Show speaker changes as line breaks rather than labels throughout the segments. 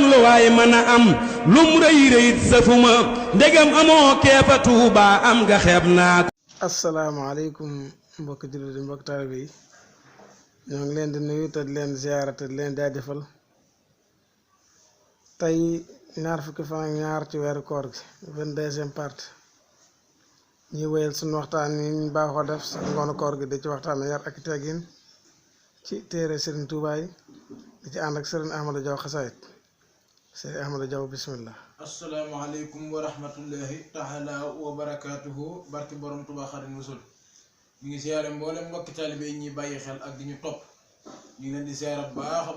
kon lu waay mën a am lum rëy rëyit safuma ndegam amoo keefa Tuuba am nga xeeb naa ko.
asalaamaaleykum mbokki jullit yi mbokki taalibe yi ñoo ngi leen di nuyu te di leen ziyaara te di leen jaajëfal. tey ñaar fukki fan ak ñaar ci weeru koor gi 22e partie ñuy wéyal suñu waxtaan yi ñu baaxoo def sa ngoonu koor gi di ci waxtaan yar ak teggin ci téere Serigne Touba yi di ci ànd ak Serigne Ahmadou Diaw Xasaayit. Serigne Ahmadou Diaw bismillah.
asalaamaaleykum wa rahmatullahi taala wa barakaatuhu barki borom Touba Xaadimu Rasuul. ñu ngi siyaare mboolem mbokki taalibe yi ñuy bàyyi xel ak di ñu topp. ñu ngi leen di siyaare bu baax a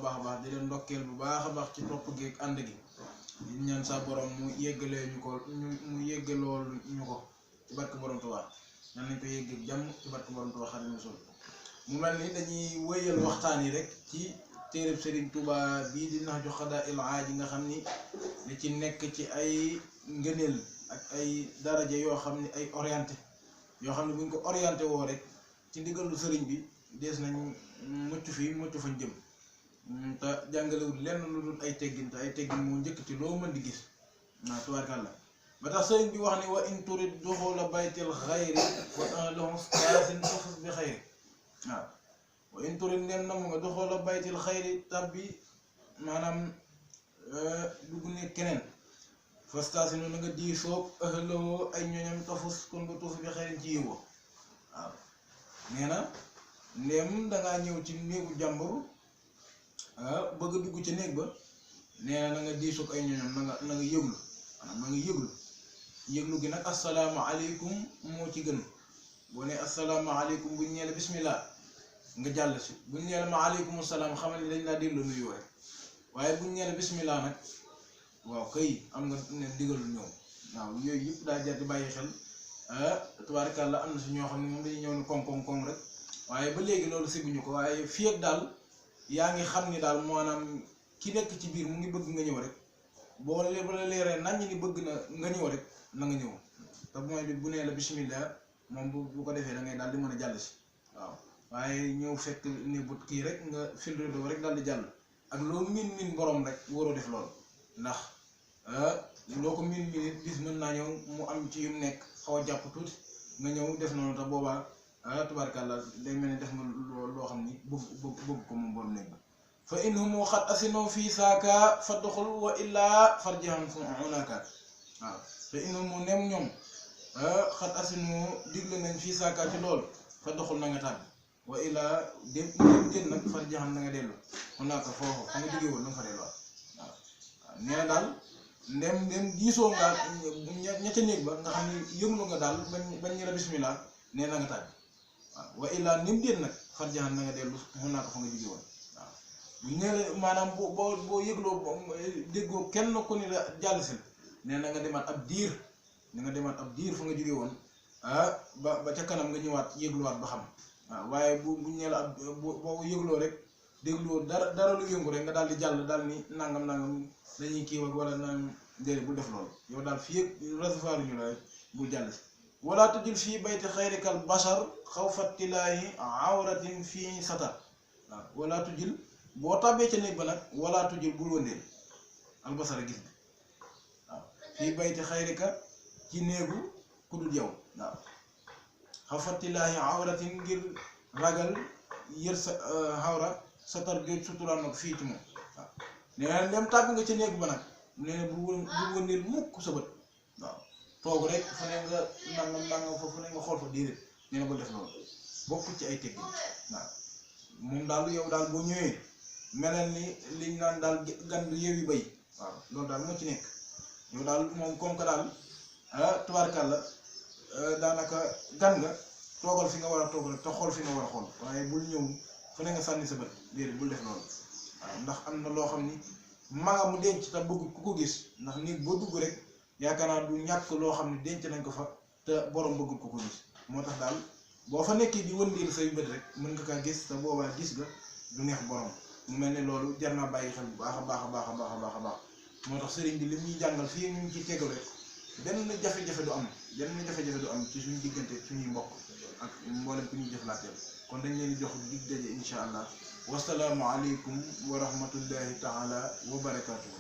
baax di leen ndokkeel bu baax a baax ci topp gi ak ànd gi di ñaan sa borom mu yéggalee ñu ko mu yéggalool ñu ko ci barke borom Tuubaa ñaan nañ ko yégg jàmm ci barke borom Tuubaa Xaadimu Rasuul. mu mel ni dañuy wéyal waxtaan yi rek ci téereb Serigne Touba bii di Nahju Qadaa'il Haaj yi nga xam ni li ci nekk ci ay ngëneel ak ay daraja yoo xam ni ay orienté yoo xam ne buñ ko orienté woo rek ci ndigalu sëriñ bi dees nañ mucc fii mucc fañ jëm te jàngalewul lenn lu dul ay teggin te ay teggin moo njëkk ci loo mën di gis waaw tubaarkàlla ba tax sëriñ bi wax ni wa in turid duxula baytil xayri wa ahlahu staasin fafus bi xayri waaw wa in turid ndem nam nga duxula baytil xayri tabbi maanaam dugg ne keneen fa staasinu na nga diisoog ahlahu ay ñoñam tafus kon ba tuuf bi xayrin ci yiwoo waaw nee na ndéem dangaa ñëw ci néegu jàmbur bëgg a dugg ca néeg ba nee na nga diisoog ay ñoñam na nga yëglu maanaam na nga yëglu gi nag asalaamaaleykum moo ci gën boo ne asalaamaaleykum buñ ñee la bismillah nga jàll si buñ ñee la ma aleykum salaam xamal ni dañ laa delloo nuyoo rek waaye buñ ñee la bismillah nag waaw kay am nga ne digalul ñëw waaw yooyu yëpp daa jar di bàyyi xel tubaarkàlla am na si ñoo xam ne moom dañuy ñëw ni koŋ rek waaye ba léegi loolu siguñu ko waaye fii ak daal yaa ngi xam ni daal maanaam ki nekk ci biir mu ngi bëgg nga ñëw rek boo la leeree nañ ni bëgg na nga ñëw rek na nga ñëw te mooy bi bu nee la bismillah moom bu ko defee da ngay daal di mën a jàll si waaw waaye ñëw fekk ne but kii rek nga filtre rek daal di jàll ak loo min borom rek waroo def loolu ndax loo ko min bis mën naa ñëw mu am ci yum nekk xaw a jàpp tuuti nga ñëw def noonu te boobaa tubaarkàlla day mel ni def nga loo xam ni bëgg ko moom borom nekk ba fa innahum xat asinoo fii saaka fa doxul wa illaa farjiham fu unaka waaw fa innahum nem ñoom xat asinoo digle nañ fii saaka ci loolu fa doxul na nga tàbbi wa illaa dem nag farjiham na nga dellu unaka foofu fa nga jógee woon na nga fa delluwaat waaw nee na daal ndem diisoo nga ña ca néeg ba nga xam ne yëglu nga daal bañ ñu la bismillah nee na nga tàbbi waaw wa illaa nim déet nag farjiham na nga dellu unaka fa nga jógee woon bu ñu nee la maanaam boo yëgloo déggoo kenn ku ni la jàll si nee na nga demaat ab diir fa nga jógee woon ba ca kanam nga ñëwaat yëgluwaat ba xam waaw waaye bu ñu nee la ab boo yëgloo rek dégloo dara lu yëngu rek nga daal di jàll daal ni nangam dañuy kii wala nangam déedéet bu def loolu yow daal fii yëpp recevoir ñu la bu jàll si wala tujul fii bayti xayrikal bashar xawfattilaahi awratin fii satar waaw wala tujul boo tàbbee ca néeg ba nag wala tujul bul wëndeel albasara gis bi waaw fii bayti xayrika ci néegu ku dul yow waaw xawfattilaahi awratin ngir ragal yër sa xawra satar jooj suturaal nag fii ci moom waaw nee na dem tàbbi nga ca néeg ba nag nee na bul wëndeel mukk sa bët waaw toog rek fu ne nga nangam fa fu ne nga xool fa déedéet nee na ba def loolu bokk ci ay teggin waaw moom daal yow daal boo ñëwee melal ni liñ naan daal gan bi yeewi bay waaw loolu daal moo ci nekk yow daal moom comme que daal tubaarkàlla daanaka gan nga toogal fi nga war a toog rek te xool fi nga war a xool waaye bul ñëw fu ne nga sànni sa bët déedéet bul def loolu waaw ndax am na loo xam ni maga mu denc te bëgg ku ko gis ndax nit boo dugg rek yaakaar naa du ñàkk loo xam ne denc nañ ko fa te borom bëggul ko gis moo tax daal boo fa nekkee di wëndeel say bët rek mën nga kaa gis te boobaa gis nga du neex borom mu mel ne loolu jar naa bàyyi xel bu baax a baax moo tax sëriñ bi li ñuy jàngal fii ñu ngi ciy tegal rek benn jafe-jafe du am ci suñu diggante suñuy mbokk ak mboolem ku ñuy jëflanteel kon dañ leen di jox dig daje incha allah wasalaamu aleykum wa rahmatullahi taala wa barakaatuhu.